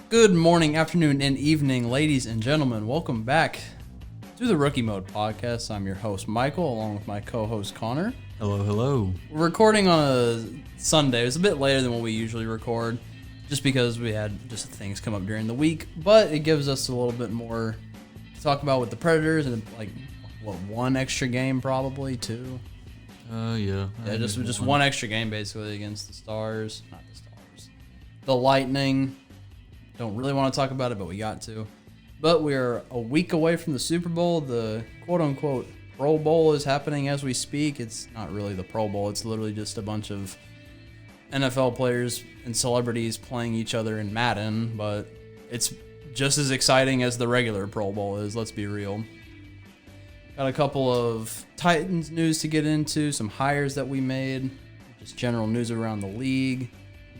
Good morning, afternoon, and evening, ladies and gentlemen. Welcome back to the Rookie Mode podcast. I'm your host, Michael, along with my co-host, Connor. Hello, hello. We're recording on a Sunday. It was a bit later than what we usually record, just because we had just things come up during the week, but it gives us a little bit more to talk about with the Predators and, one extra game, probably, two? Yeah. Yeah, just one extra game, basically, against the Stars. Not the Stars. The Lightning. Don't really want to talk about it, but we got to. But we're a week away from the Super Bowl. The quote-unquote Pro Bowl is happening as we speak. It's not really the Pro Bowl. It's literally just a bunch of NFL players and celebrities playing each other in Madden, but it's just as exciting as the regular Pro Bowl is, let's be real. Got a couple of Titans news to get into, some hires that we made, just general news around the league.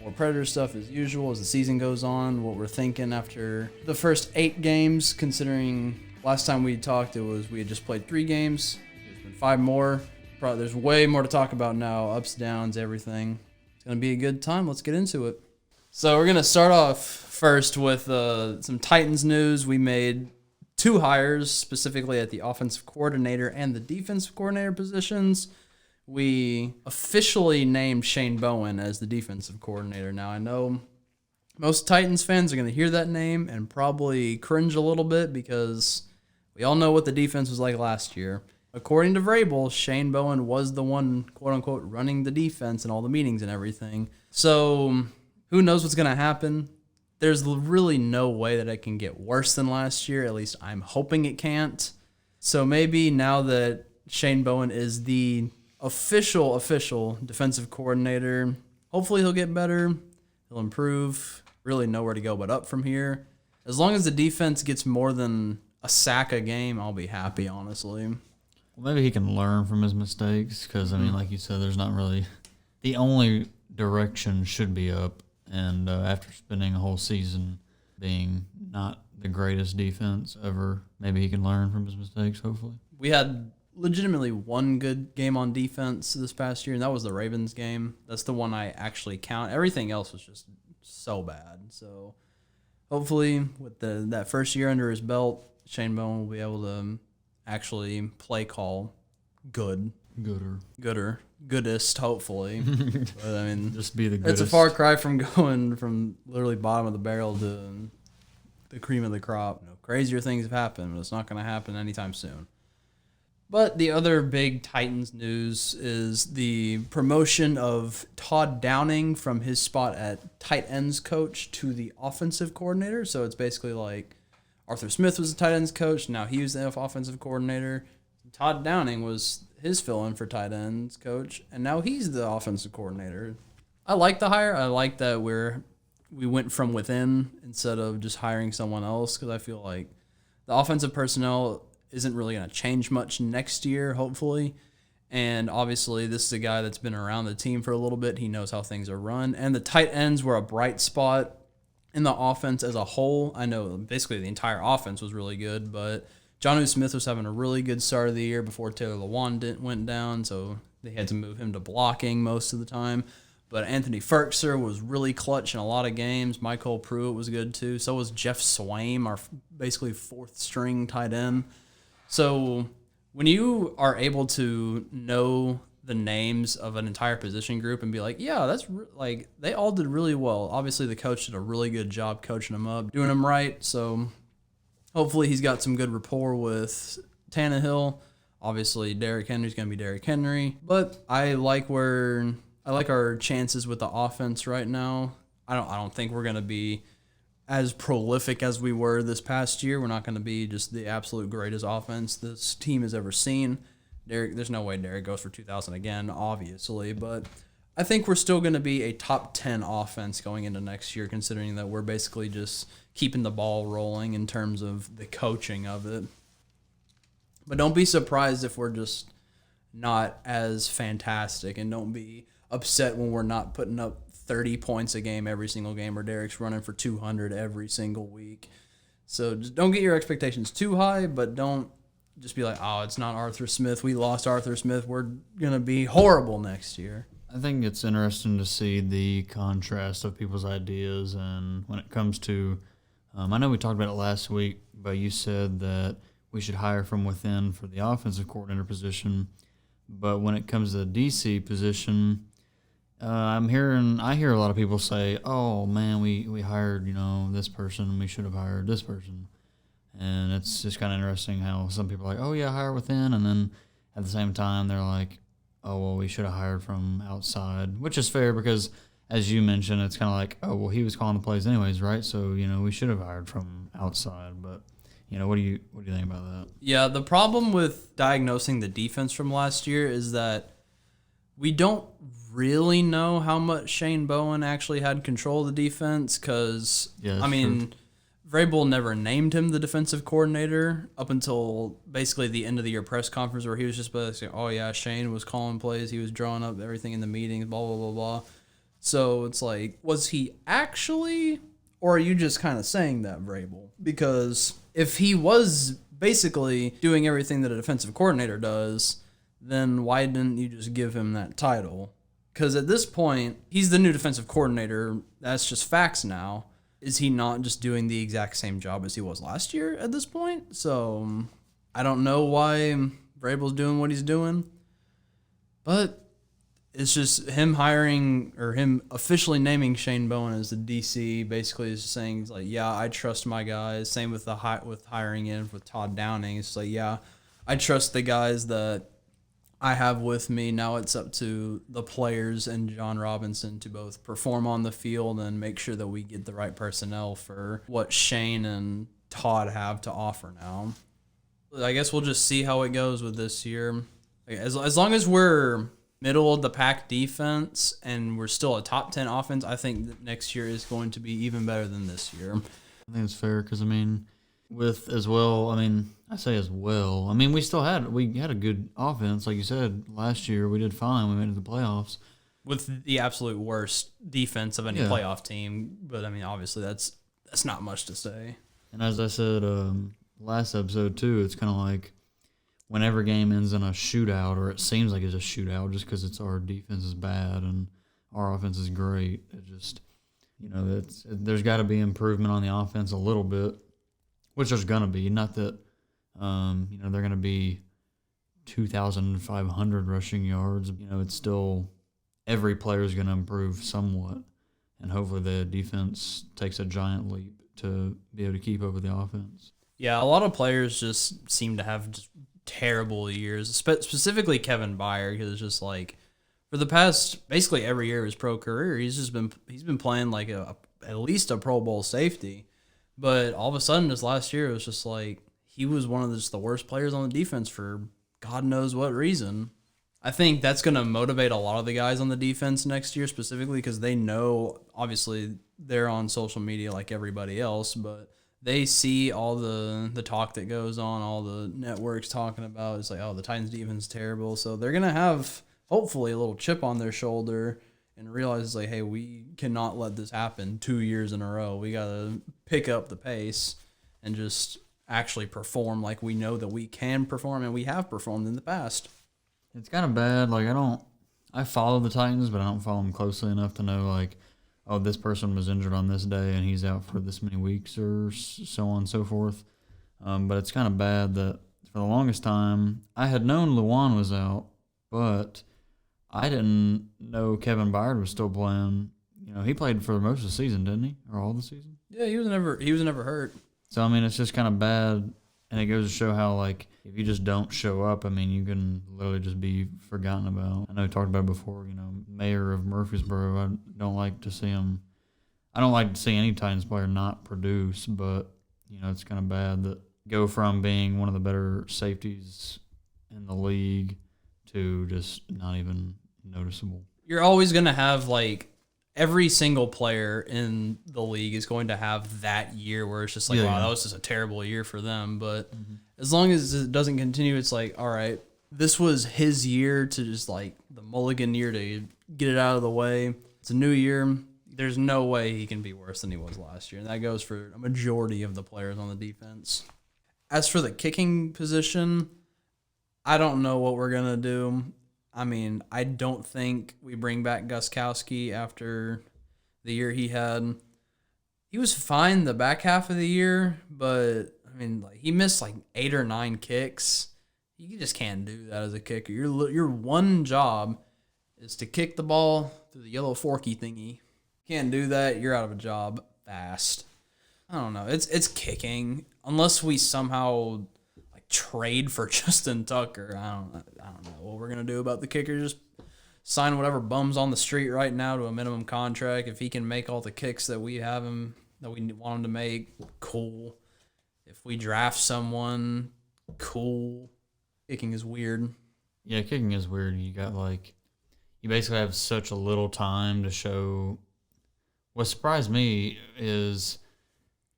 More Predator stuff as usual as the season goes on, what we're thinking after the first 8 games, considering last time we talked we had just played 3 games. There's been 5 more. Probably there's way more to talk about now, ups, downs, everything. It's going to be a good time. Let's get into it. So we're going to start off first with some Titans news. We made 2 hires, specifically at the offensive coordinator and the defensive coordinator positions. We officially named Shane Bowen as the defensive coordinator. Now, I know most Titans fans are going to hear that name and probably cringe a little bit because we all know what the defense was like last year. According to Vrabel, Shane Bowen was the one, quote-unquote, running the defense and all the meetings and everything. So who knows what's going to happen? There's really no way that it can get worse than last year. At least I'm hoping it can't. So maybe now that Shane Bowen is the official defensive coordinator, hopefully he'll get better. He'll improve. Really nowhere to go but up from here. As long as the defense gets more than a sack a game, I'll be happy, honestly. Well, maybe he can learn from his mistakes because, like you said, there's not really – the only direction should be up. And after spending a whole season being not the greatest defense ever, maybe he can learn from his mistakes, hopefully. We had legitimately one good game on defense this past year, and that was the Ravens game. That's the one I actually count. Everything else was just so bad. So hopefully with that first year under his belt, Shane Bowen will be able to actually play call goodest, hopefully. But I mean, just be the goodest. It's a far cry from going from literally bottom of the barrel to the cream of the crop. Crazier things have happened, but it's not going to happen anytime soon. But the other big Titans news is the promotion of Todd Downing from his spot at tight ends coach to the offensive coordinator. So it's basically like Arthur Smith was the tight ends coach. Now he was the offensive coordinator. Todd Downing was his fill-in for tight ends coach, and now he's the offensive coordinator. I like the hire. I like that we went from within instead of just hiring someone else, because I feel like the offensive personnel isn't really going to change much next year, hopefully. And obviously, this is a guy that's been around the team for a little bit. He knows how things are run. And the tight ends were a bright spot in the offense as a whole. I know basically the entire offense was really good, but Jonnu Smith was having a really good start of the year before Taylor Lewan went down, so they had to move him to blocking most of the time. But Anthony Ferkser was really clutch in a lot of games. Michael Pruitt was good too. So was Jeff Swaim, our basically fourth-string tight end. So when you are able to know the names of an entire position group and be like, yeah, that's they all did really well. Obviously, the coach did a really good job coaching them up, doing them right. So hopefully he's got some good rapport with Tannehill. Obviously, Derrick Henry's going to be Derrick Henry. But I like our chances with the offense right now. I don't think we're going to be as prolific as we were this past year. We're not going to be just the absolute greatest offense this team has ever seen. There's no way Derrick goes for 2,000 again, obviously. But I think we're still going to be a top 10 offense going into next year, considering that we're basically just keeping the ball rolling in terms of the coaching of it. But don't be surprised if we're just not as fantastic, and don't be upset when we're not putting up 30 points a game every single game, or Derrick's running for 200 every single week. So just don't get your expectations too high, but don't just be like, oh, it's not Arthur Smith. We lost Arthur Smith. We're going to be horrible next year. I think it's interesting to see the contrast of people's ideas, and when it comes to I know we talked about it last week, but you said that we should hire from within for the offensive coordinator position. But when it comes to the DC position, I hear a lot of people say, "Oh man, we hired this person. We should have hired this person." And it's just kind of interesting how some people are like, "Oh yeah, hire within," and then at the same time they're like, "Oh well, we should have hired from outside," which is fair because, as you mentioned, it's kind of like, "Oh well, he was calling the plays anyways, right? So we should have hired from outside." But what do you think about that? Yeah, the problem with diagnosing the defense from last year is that we don't really know how much Shane Bowen actually had control of the defense because, Vrabel never named him the defensive coordinator up until basically the end of the year press conference where he was just basically, oh yeah, Shane was calling plays, he was drawing up everything in the meetings, blah, blah, blah, blah. So it's like, was he actually, or are you just kind of saying that, Vrabel? Because if he was basically doing everything that a defensive coordinator does, then why didn't you just give him that title? Because at this point, he's the new defensive coordinator. That's just facts now. Is he not just doing the exact same job as he was last year at this point? So I don't know why Vrabel's doing what he's doing, but it's just him hiring or him officially naming Shane Bowen as the DC. Basically, is just saying he's like, yeah, I trust my guys. Same with with hiring in with Todd Downing. It's like, yeah, I trust the guys that I have with me. Now it's up to the players and John Robinson to both perform on the field and make sure that we get the right personnel for what Shane and Todd have to offer now. I guess we'll just see how it goes with this year. As long as we're middle of the pack defense and we're still a top 10 offense, I think that next year is going to be even better than this year. I think it's fair because, with as well, I say as well. We had a good offense, like you said, last year. We did fine. We made it to the playoffs. With the absolute worst defense of any playoff team. But, obviously that's not much to say. And as I said last episode, too, it's kind of like when every game ends in a shootout, or it seems like it's a shootout just because our defense is bad and our offense is great. It just, there's got to be improvement on the offense a little bit. Which there's going to be. Not that, they're going to be 2,500 rushing yards. It's still every player is going to improve somewhat. And hopefully the defense takes a giant leap to be able to keep up with the offense. Yeah, a lot of players just seem to have just terrible years, specifically Kevin Byard, because it's just like for the past basically every year of his pro career, he's been playing like at least a Pro Bowl safety. But all of a sudden, this last year, it was just like he was one of the worst players on the defense for God knows what reason. I think that's going to motivate a lot of the guys on the defense next year specifically because they know, obviously, they're on social media like everybody else, but they see all the talk that goes on, all the networks talking about. It's like, oh, the Titans defense is terrible. So they're going to have, hopefully, a little chip on their shoulder and realize, like, hey, we cannot let this happen 2 years in a row. We got to pick up the pace and just actually perform like we know that we can perform and we have performed in the past. It's kind of bad. Like, I follow the Titans, but I don't follow them closely enough to know, like, oh, this person was injured on this day and he's out for this many weeks or so on and so forth. But it's kind of bad that for the longest time, I had known Luan was out, but I didn't know Kevin Byard was still playing. He played for most of the season, didn't he? Or all the season? Yeah, he was never hurt. So, it's just kind of bad. And it goes to show how, like, if you just don't show up, you can literally just be forgotten about. I know we talked about it before, Mayor of Murfreesboro. I don't like to see any Titans player not produce, but, it's kind of bad that go from being one of the better safeties in the league to just not even noticeable. You're always going to have, like, every single player in the league is going to have that year where it's just like, wow, that was just a terrible year for them. But as long as it doesn't continue, it's like, all right, this was his year to just like the mulligan year to get it out of the way. It's a new year. There's no way he can be worse than he was last year. And that goes for a majority of the players on the defense. As for the kicking position, I don't know what we're going to do. I don't think we bring back Gostkowski after the year he had. He was fine the back half of the year, but I mean, like he missed like 8 or 9 kicks. You just can't do that as a kicker. Your one job is to kick the ball through the yellow forky thingy. Can't do that, you're out of a job fast. I don't know. It's kicking. Unless we somehow like trade for Justin Tucker, I don't know what we're gonna do about the kicker. Just sign whatever bums on the street right now to a minimum contract. If he can make all the kicks that we have him that we want him to make, cool. If we draft someone, cool. Kicking is weird. Yeah, kicking is weird. You basically have such a little time to show. What surprised me is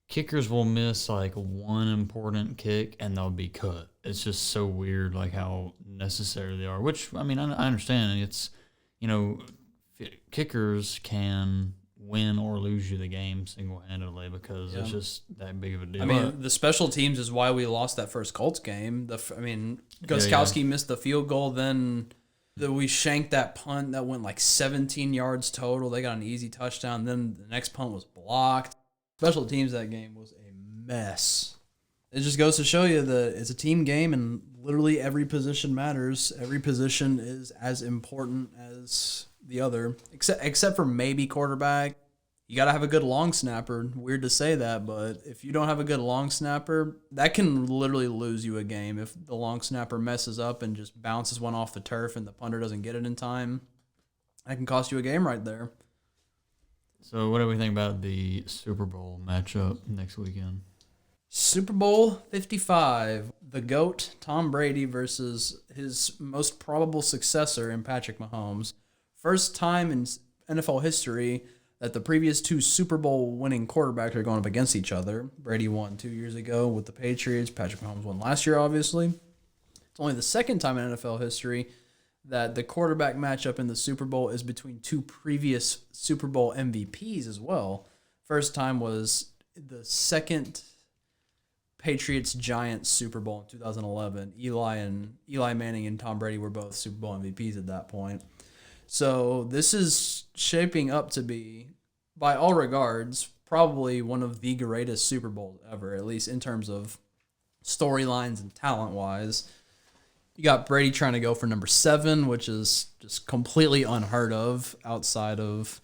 kickers will miss like one important kick and they'll be cut. It's just so weird, like how necessary they are. Which I mean, I understand. It's kickers can win or lose you the game single-handedly because it's just that big of a deal. I mean, the special teams is why we lost that first Colts game. Gostkowski missed the field goal, then we shanked that punt that went like 17 yards total. They got an easy touchdown. Then the next punt was blocked. Special teams that game was a mess. It just goes to show you that it's a team game and literally every position matters. Every position is as important as the other, except for maybe quarterback. You got to have a good long snapper. Weird to say that, but if you don't have a good long snapper, that can literally lose you a game. If the long snapper messes up and just bounces one off the turf and the punter doesn't get it in time, that can cost you a game right there. So what do we think about the Super Bowl matchup next weekend? Super Bowl 55, the GOAT, Tom Brady versus his most probable successor in Patrick Mahomes. First time in NFL history that the previous 2 Super Bowl winning quarterbacks are going up against each other. Brady won 2 years ago with the Patriots. Patrick Mahomes won last year, obviously. It's only the second time in NFL history that the quarterback matchup in the Super Bowl is between 2 previous Super Bowl MVPs as well. First time was the second Patriots-Giants Super Bowl in 2011. Eli Manning and Tom Brady were both Super Bowl MVPs at that point. So this is shaping up to be, by all regards, probably one of the greatest Super Bowls ever, at least in terms of storylines and talent-wise. You got Brady trying to go for number 7, which is just completely unheard of outside of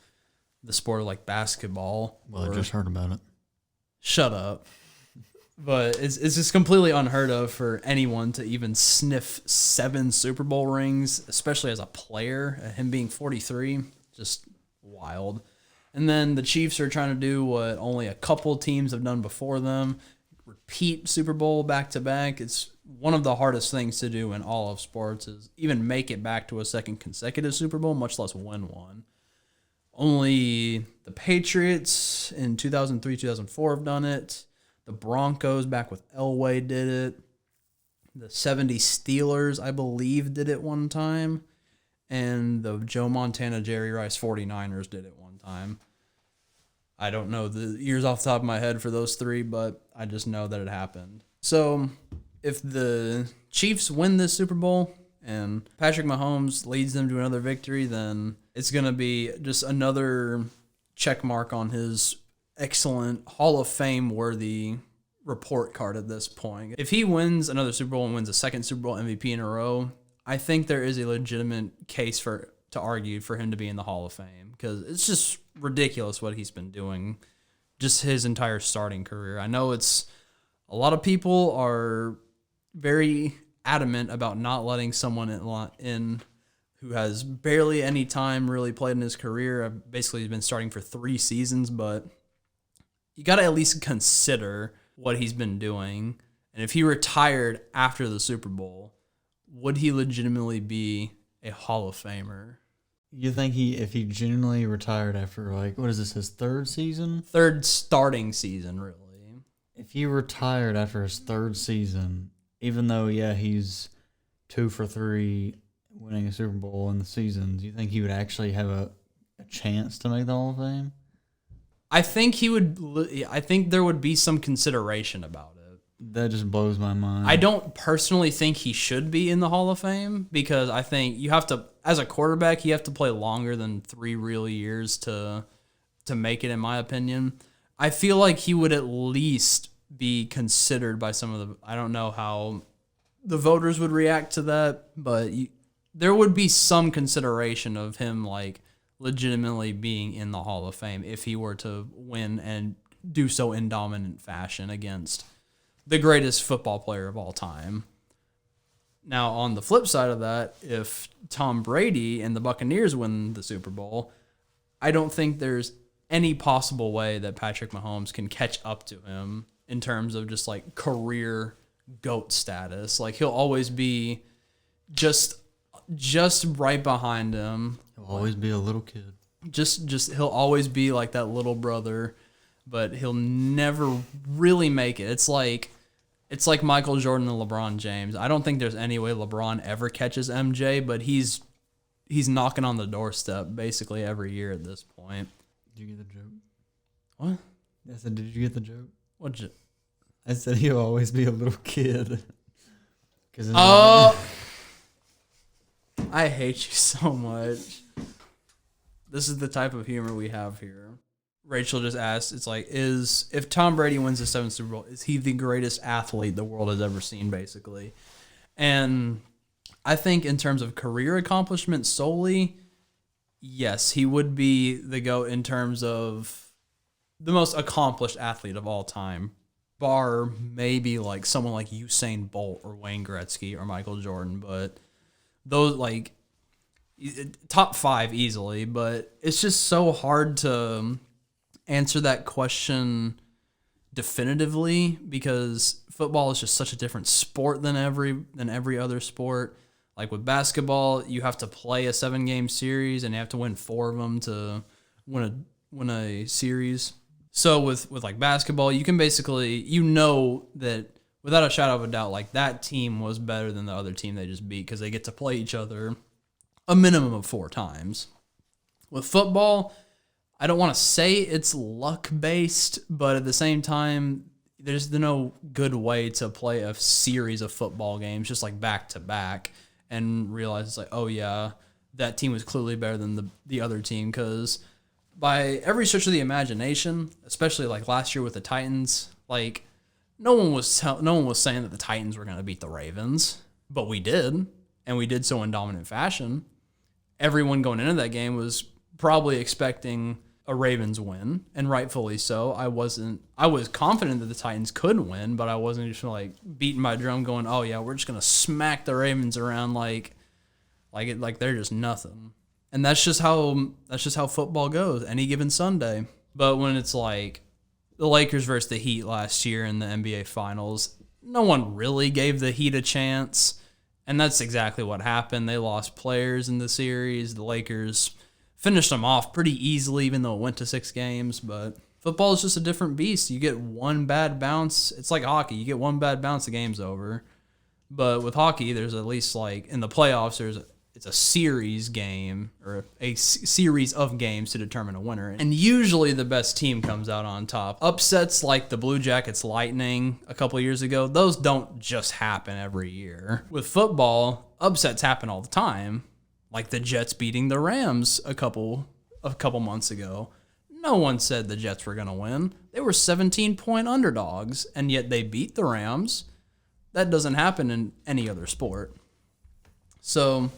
the sport of like basketball. Well, I just heard about it. Shut up. But it's just completely unheard of for anyone to even sniff 7 Super Bowl rings, especially as a player. Him being 43, just wild. And then the Chiefs are trying to do what only a couple teams have done before them, repeat Super Bowl back-to-back. It's one of the hardest things to do in all of sports is even make it back to a second consecutive Super Bowl, much less win one. Only the Patriots in 2003, 2004 have done it. The Broncos back with Elway did it. The 70 Steelers, I believe, did it one time. And the Joe Montana, Jerry Rice 49ers did it one time. I don't know the years off the top of my head for those 3, but I just know that it happened. So if the Chiefs win this Super Bowl and Patrick Mahomes leads them to another victory, then it's going to be just another check mark on his excellent Hall of Fame worthy report card at this point. If he wins another Super Bowl and wins a second Super Bowl MVP in a row, I think there is a legitimate case to argue for him to be in the Hall of Fame because it's just ridiculous what he's been doing just his entire starting career. I know it's a lot of people are very adamant about not letting someone in who has barely any time really played in his career. Basically, he's been starting for 3 seasons, but you got to at least consider what he's been doing. And if he retired after the Super Bowl, would he legitimately be a Hall of Famer? You think if he genuinely retired after, like, what is this, his 3rd season? 3rd starting season, really. If he retired after his 3rd season, even though, yeah, he's 2 for 3 winning a Super Bowl in the season, do you think he would actually have a chance to make the Hall of Fame? I think he would. I think there would be some consideration about it. That just blows my mind. I don't personally think he should be in the Hall of Fame because I think you have to, as a quarterback, you have to play longer than 3 real years to make it, in my opinion. I feel like he would at least be considered by some of the. I don't know how the voters would react to that, but there would be some consideration of him like legitimately being in the Hall of Fame if he were to win and do so in dominant fashion against the greatest football player of all time. Now, on the flip side of that, if Tom Brady and the Buccaneers win the Super Bowl, I don't think there's any possible way that Patrick Mahomes can catch up to him in terms of just like career GOAT status. Like he'll always be just right behind him. He'll always be a little kid. Just he'll always be like that little brother, but he'll never really make it. It's like Michael Jordan and LeBron James. I don't think there's any way LeBron ever catches MJ, but he's knocking on the doorstep basically every year at this point. Did you get the joke? What? I said, did you get the joke? What joke? I said he'll always be a little kid. Oh, I hate you so much. This is the type of humor we have here. Rachel just asked, it's like, if Tom Brady wins the 7th Super Bowl, is he the greatest athlete the world has ever seen, basically? And I think in terms of career accomplishment solely, yes, he would be the GOAT in terms of the most accomplished athlete of all time, bar maybe like someone like Usain Bolt or Wayne Gretzky or Michael Jordan, but those like top 5 easily. But it's just so hard to answer that question definitively because football is just such a different sport than every other sport. Like with basketball, you have to play a 7-game series and you have to win 4 of them to win a series. So with like basketball, you can basically, that without a shadow of a doubt, like that team was better than the other team they just beat because they get to play each other a minimum of 4 times. With football, I don't want to say it's luck-based, but at the same time, there's no good way to play a series of football games just like back-to-back and realize it's like, oh yeah, that team was clearly better than the other team because by every stretch of the imagination, especially like last year with the Titans, like no one was saying that the Titans were going to beat the Ravens, but we did, and we did so in dominant fashion. Everyone going into that game was probably expecting a Ravens win, and rightfully so. I was confident that the Titans could win, but I wasn't just like beating my drum going, oh yeah, we're just going to smack the Ravens around like they're just nothing. And that's just how football goes any given Sunday. But when it's like the Lakers versus the Heat last year in the NBA Finals, no one really gave the Heat a chance. And that's exactly what happened. They lost players in the series. The Lakers finished them off pretty easily, even though it went to 6 games. But football is just a different beast. You get one bad bounce. It's like hockey. You get one bad bounce, the game's over. But with hockey, there's at least like in the playoffs, it's a series game or a series of games to determine a winner. And usually the best team comes out on top. Upsets like the Blue Jackets Lightning a couple years ago, those don't just happen every year. With football, upsets happen all the time. Like the Jets beating the Rams a couple months ago. No one said the Jets were going to win. They were 17-point underdogs, and yet they beat the Rams. That doesn't happen in any other sport. So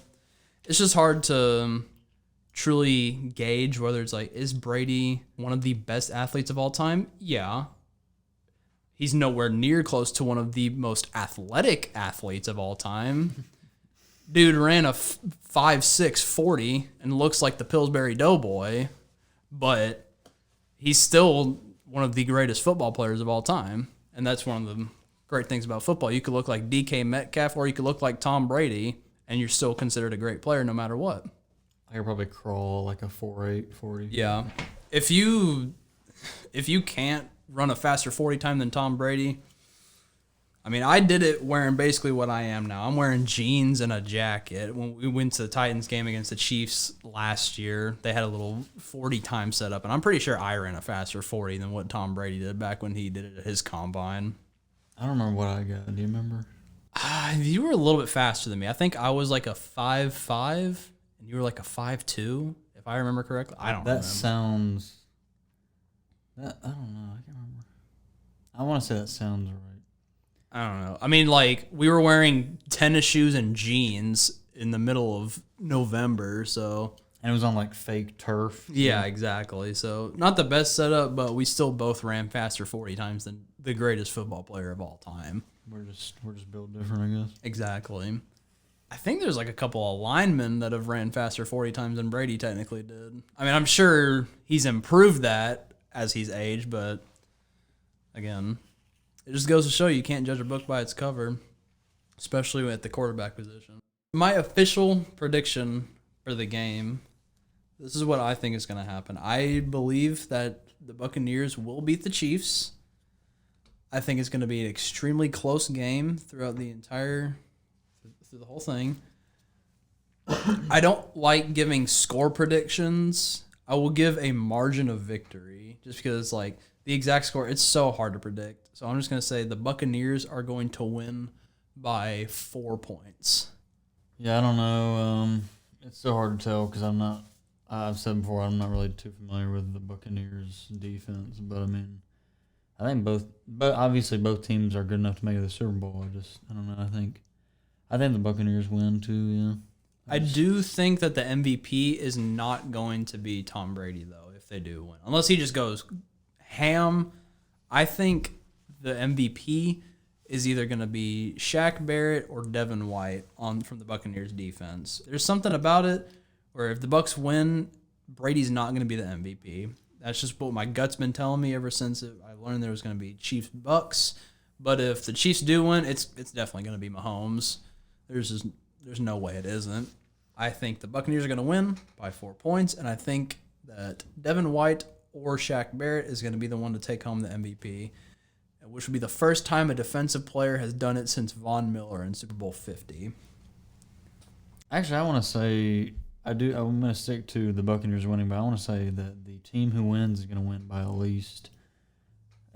it's just hard to truly gauge whether it's like, is Brady one of the best athletes of all time? Yeah. He's nowhere near close to one of the most athletic athletes of all time. Dude ran a 5.6 40 and looks like the Pillsbury Doughboy, but he's still one of the greatest football players of all time. And that's one of the great things about football. You could look like DK Metcalf or you could look like Tom Brady, and you're still considered a great player no matter what. I could probably crawl like a 4.8, 40. Yeah. If you can't run a faster 40 time than Tom Brady, I mean, I did it wearing basically what I am now. I'm wearing jeans and a jacket. When we went to the Titans game against the Chiefs last year, they had a little 40 time set up, and I'm pretty sure I ran a faster 40 than what Tom Brady did back when he did it at his combine. I don't remember what I got. Do you remember? You were a little bit faster than me. I think I was like a 5.5, and you were like a 5.2, if I remember correctly. I don't remember. That sounds I don't know. I can't remember. I want to say that sounds right. I don't know. I mean, like, we were wearing tennis shoes and jeans in the middle of November, so... And it was on, like, fake turf. Yeah, exactly. So, not the best setup, but we still both ran faster 40 times than the greatest football player of all time. We're just built different, I guess. Exactly. I think there's, like, a couple of linemen that have ran faster 40 times than Brady technically did. I mean, I'm sure he's improved that as he's aged, but, again, it just goes to show you can't judge a book by its cover, especially at the quarterback position. My official prediction for the game... This is what I think is going to happen. I believe that the Buccaneers will beat the Chiefs. I think it's going to be an extremely close game throughout the through the whole thing. I don't like giving score predictions. I will give a margin of victory just because, like, the exact score, it's so hard to predict. So I'm just going to say the Buccaneers are going to win by 4 points. Yeah, I don't know. It's so hard to tell because I've said before, I'm not really too familiar with the Buccaneers' defense, but I mean, I think obviously both teams are good enough to make it to the Super Bowl. I don't know. I think the Buccaneers win too. Yeah. I do think that the MVP is not going to be Tom Brady though, if they do win, unless he just goes ham. I think the MVP is either going to be Shaq Barrett or Devin White from the Buccaneers defense. There's something about it. Where if the Bucs win, Brady's not going to be the MVP. That's just what my gut's been telling me ever since I learned there was going to be Chiefs-Bucs. But if the Chiefs do win, it's definitely going to be Mahomes. There's no way it isn't. I think the Buccaneers are going to win by 4 points, and I think that Devin White or Shaq Barrett is going to be the one to take home the MVP, which would be the first time a defensive player has done it since Von Miller in Super Bowl 50. Actually, I want to say... I'm going to stick to the Buccaneers winning, but I want to say that the team who wins is going to win by at least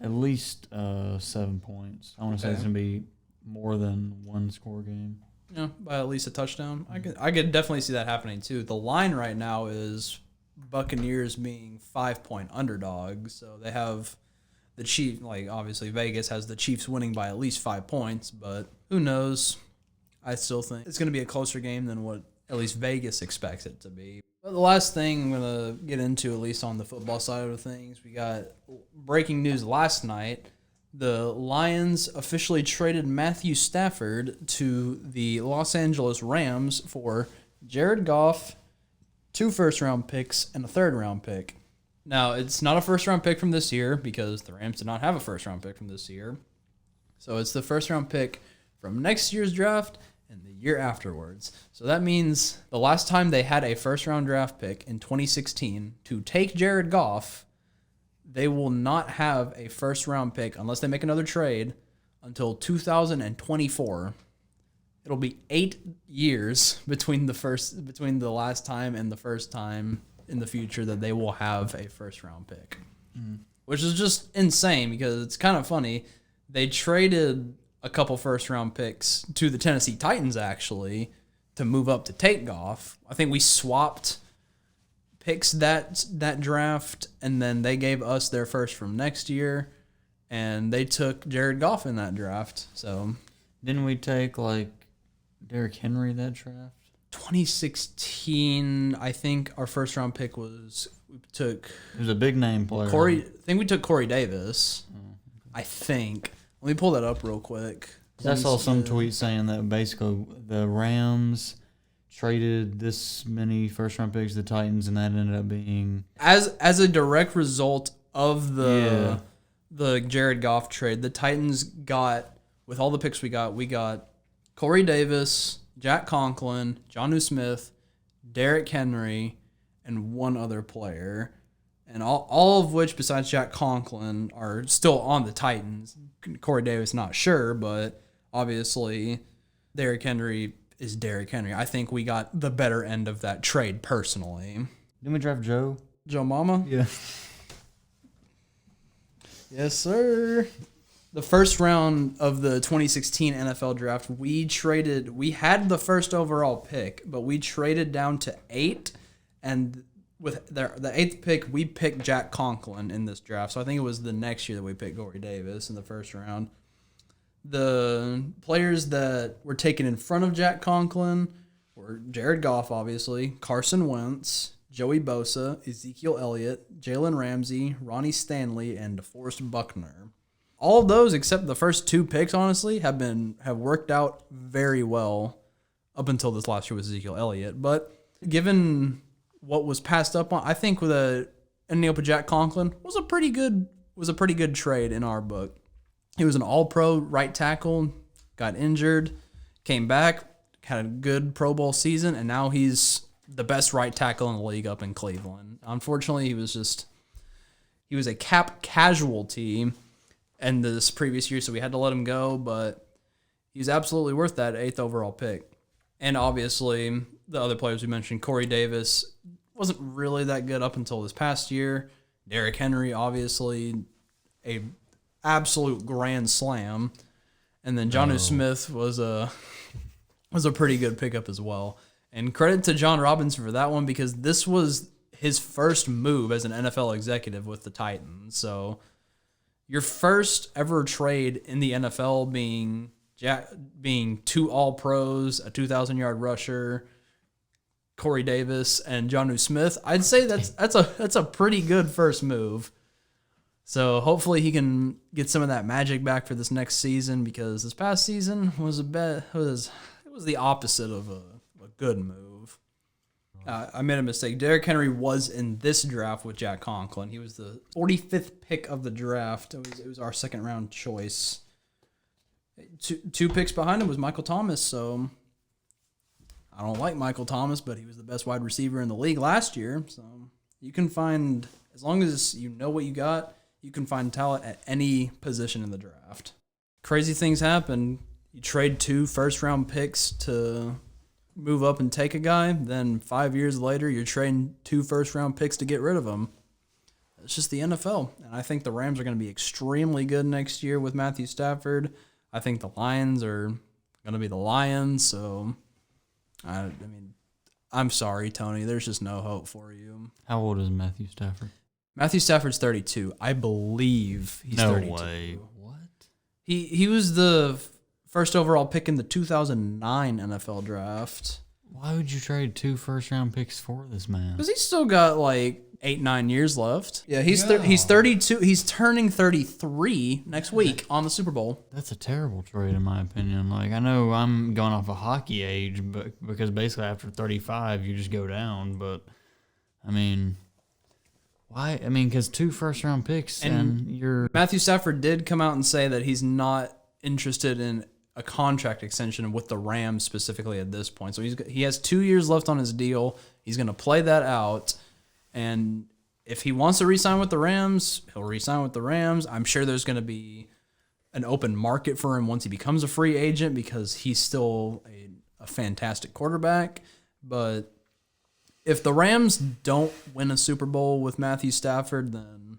7 points. I want to say it's going to be more than one score game. Yeah, by at least a touchdown. I could definitely see that happening too. The line right now is Buccaneers being 5-point underdogs, so they have the Chiefs. Like obviously Vegas has the Chiefs winning by at least 5 points, but who knows? I still think it's going to be a closer game than what at least Vegas expects it to be. But the last thing I'm going to get into, at least on the football side of things, we got breaking news last night. The Lions officially traded Matthew Stafford to the Los Angeles Rams for Jared Goff, 2 first-round picks, and a third-round pick. Now, it's not a first-round pick from this year because the Rams did not have a first-round pick from this year. So it's the first-round pick from next year's draft and the year afterwards. So that means the last time they had a first-round draft pick in 2016 to take Jared Goff, they will not have a first-round pick unless they make another trade until 2024. It'll be 8 years between the last time and the first time in the future that they will have a first-round pick, which is just insane because it's kind of funny. They traded a couple first-round picks to the Tennessee Titans, actually, to move up to take Goff. I think we swapped picks that draft, and then they gave us their first from next year, and they took Jared Goff in that draft. So didn't we take, like, Derrick Henry that draft? 2016, I think our first-round pick it was a big-name player. I think we took Corey Davis, I think. Let me pull that up real quick. I saw some tweet saying that basically the Rams traded this many first-round picks to the Titans, and that ended up being... As a direct result of the Jared Goff trade, the Titans got, with all the picks we got Corey Davis, Jack Conklin, Jonnu Smith, Derrick Henry, and one other player. And all of which, besides Jack Conklin, are still on the Titans. Corey Davis, not sure, but obviously Derrick Henry is Derrick Henry. I think we got the better end of that trade, personally. Didn't we draft Joe? Joe Mama? Yeah. Yes, sir. The first round of the 2016 NFL draft, we had the first overall pick, but we traded down to 8, and with the 8th pick, we picked Jack Conklin in this draft. So I think it was the next year that we picked Corey Davis in the first round. The players that were taken in front of Jack Conklin were Jared Goff, obviously, Carson Wentz, Joey Bosa, Ezekiel Elliott, Jalen Ramsey, Ronnie Stanley, and DeForest Buckner. All of those, except the first 2 picks, honestly, have worked out very well up until this last year with Ezekiel Elliott. But given what was passed up on, I think with ending up with Jack Conklin was a pretty good trade in our book. He was an All-Pro right tackle, got injured, came back, had a good Pro Bowl season, and now he's the best right tackle in the league up in Cleveland. Unfortunately, he was a cap casualty in this previous year, so we had to let him go, but he's absolutely worth that 8th overall pick. And obviously, the other players we mentioned, Corey Davis wasn't really that good up until this past year. Derrick Henry, obviously, a absolute grand slam. And then Jonnu Smith was a pretty good pickup as well. And credit to John Robinson for that one, because this was his first move as an NFL executive with the Titans. So your first ever trade in the NFL being 2 All-Pros, a 2,000-yard rusher, Corey Davis, and Jonnu Smith, I'd say that's a pretty good first move. So hopefully he can get some of that magic back for this next season, because this past season was the opposite of a good move. I made a mistake. Derrick Henry was in this draft with Jack Conklin. He was the 45th pick of the draft. It was our second round choice. Two picks behind him was Michael Thomas. So I don't like Michael Thomas, but he was the best wide receiver in the league last year. So you can find, as long as you know what you got, you can find talent at any position in the draft. Crazy things happen. You trade 2 first-round picks to move up and take a guy, then 5 years later, you're trading 2 first-round picks to get rid of him. It's just the NFL, and I think the Rams are going to be extremely good next year with Matthew Stafford. I think the Lions are going to be the Lions, so I mean, I'm sorry, Tony. There's just no hope for you. How old is Matthew Stafford? Matthew Stafford's 32. I believe he's 32. No way. What? He was the first overall pick in the 2009 NFL draft. Why would you trade 2 first-round picks for this man? Because he's still got like 8-9 years left. Yeah, he's 32. He's turning 33 next week on the Super Bowl. That's a terrible trade in my opinion. Like, I know I'm going off a hockey age, but because basically after 35 you just go down. But I mean, why? I mean, because 2 first-round picks and you're Matthew Stafford did come out and say that he's not interested in a contract extension with the Rams specifically at this point. So he has 2 years left on his deal. He's going to play that out. And if he wants to re-sign with the Rams, he'll re-sign with the Rams. I'm sure there's going to be an open market for him once he becomes a free agent, because he's still a fantastic quarterback. But if the Rams don't win a Super Bowl with Matthew Stafford, then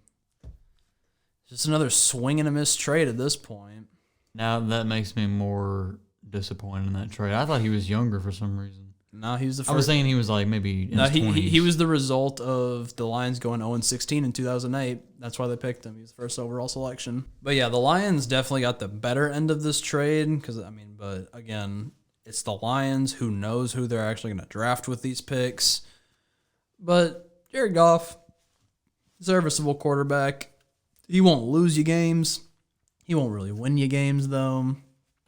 it's just another swing and a miss trade at this point. Now that makes me more disappointed in that trade. I thought he was younger for some reason. No, he was the first. I was thinking he was like maybe in his 20s. He was the result of the Lions going 0-16 in 2008. That's why they picked him. He was the first overall selection. But yeah, the Lions definitely got the better end of this trade, but again, it's the Lions. Who knows who they're actually going to draft with these picks. But Jared Goff, serviceable quarterback. He won't lose you games. He won't really win you games, though.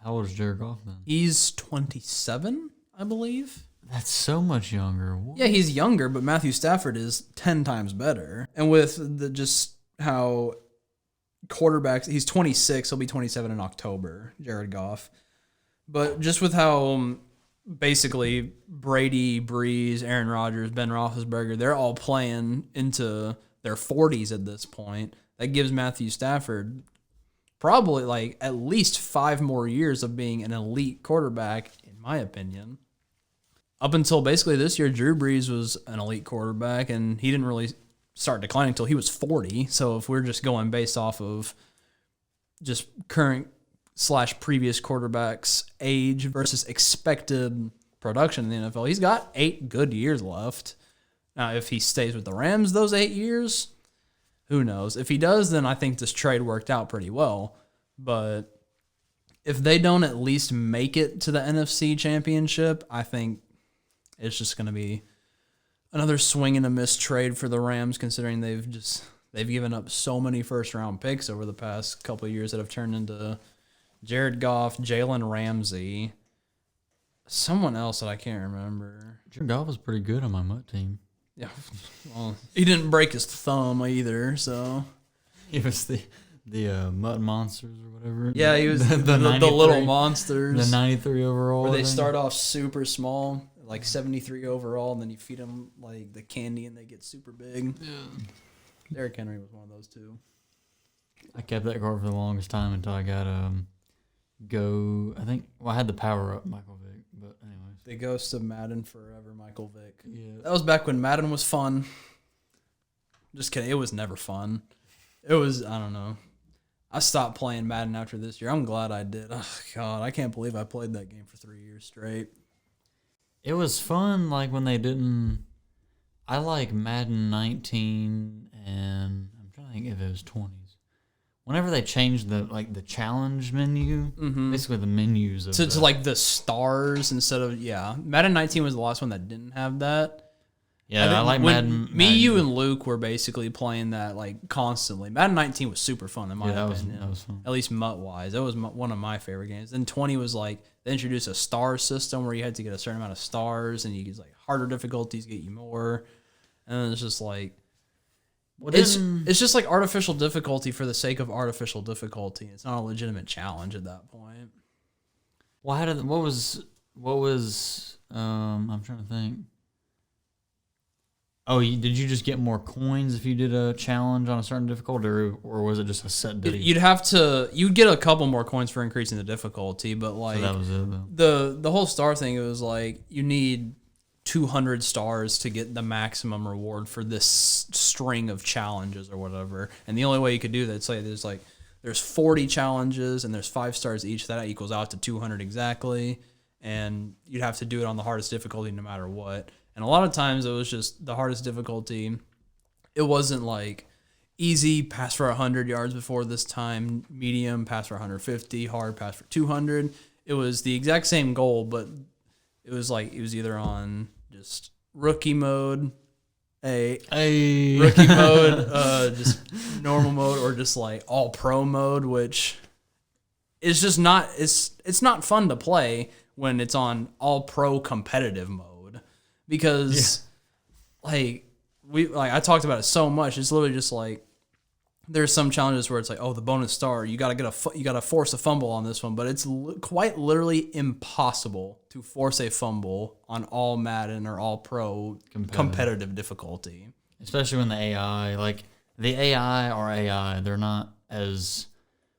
How old is Jared Goff then? He's 27, I believe. That's so much younger. What? Yeah, he's younger, but Matthew Stafford is 10 times better. And with just how quarterbacks, he's 26, he'll be 27 in October, Jared Goff. But just with how basically Brady, Breeze, Aaron Rodgers, Ben Roethlisberger, they're all playing into their 40s at this point, that gives Matthew Stafford probably like at least 5 more years of being an elite quarterback, in my opinion. Up until basically this year, Drew Brees was an elite quarterback, and he didn't really start declining until he was 40. So if we're just going based off of just current / previous quarterbacks' age versus expected production in the NFL, he's got 8 good years left. Now, if he stays with the Rams those 8 years, who knows? If he does, then I think this trade worked out pretty well. But if they don't at least make it to the NFC Championship, I think it's just going to be another swing and a miss trade for the Rams, considering they've given up so many first-round picks over the past couple of years that have turned into Jared Goff, Jalen Ramsey, someone else that I can't remember. Jared Goff was pretty good on my Mutt team. Yeah, well, he didn't break his thumb either, so It was the Mutt Monsters or whatever. yeah, he was the little monsters, the 93 overall. where they start off super small, like 73 overall, and then you feed them like the candy and they get super big. Yeah, Derrick Henry was one of those too. I kept that card for the longest time until I got I had the power up Michael Vick, but anyways. The ghost of Madden forever, Michael Vick. Yeah. That was back when Madden was fun. Just kidding, it was never fun. It was, I don't know. I stopped playing Madden after this year. I'm glad I did. Oh, God, I can't believe I played that game for 3 years straight. It was fun, like when they didn't. I like Madden 19, and I'm trying to think if it was 20s. Whenever they changed the challenge menu, basically the menus of to like the stars instead of Madden 19 was the last one that didn't have that. Yeah, I like Madden. You, and Luke were basically playing that like constantly. Madden 19 was super fun in my opinion. That was fun. At least Mutt wise, that was one of my favorite games. Then 20 was like they introduced a star system where you had to get a certain amount of stars, and you get like harder difficulties get you more, and then it's just like. It's just like artificial difficulty for the sake of artificial difficulty. It's not a legitimate challenge at that point. Well, what was I'm trying to think. Oh, did you just get more coins if you did a challenge on a certain difficulty, or was it just a set day? You'd get a couple more coins for increasing the difficulty, but like so that was it, though. The whole star thing, it was like you need 200 stars to get the maximum reward for this string of challenges or whatever. And the only way you could do that, say there's 40 challenges and there's 5 stars each. That equals out to 200 exactly. And you'd have to do it on the hardest difficulty no matter what. And a lot of times it was just the hardest difficulty. It wasn't like easy, pass for 100 yards before this time, medium, pass for 150, hard, pass for 200. It was the exact same goal, but it was either on just rookie mode, rookie mode, just normal mode, or just like all pro mode, which is just not it's not fun to play when it's on all pro competitive mode, because I talked about it so much. It's literally just like there's some challenges where it's like, oh, the bonus star, you gotta force a fumble on this one, but it's quite literally impossible to force a fumble on all Madden or all pro competitive difficulty. Especially when the AI, they're not as,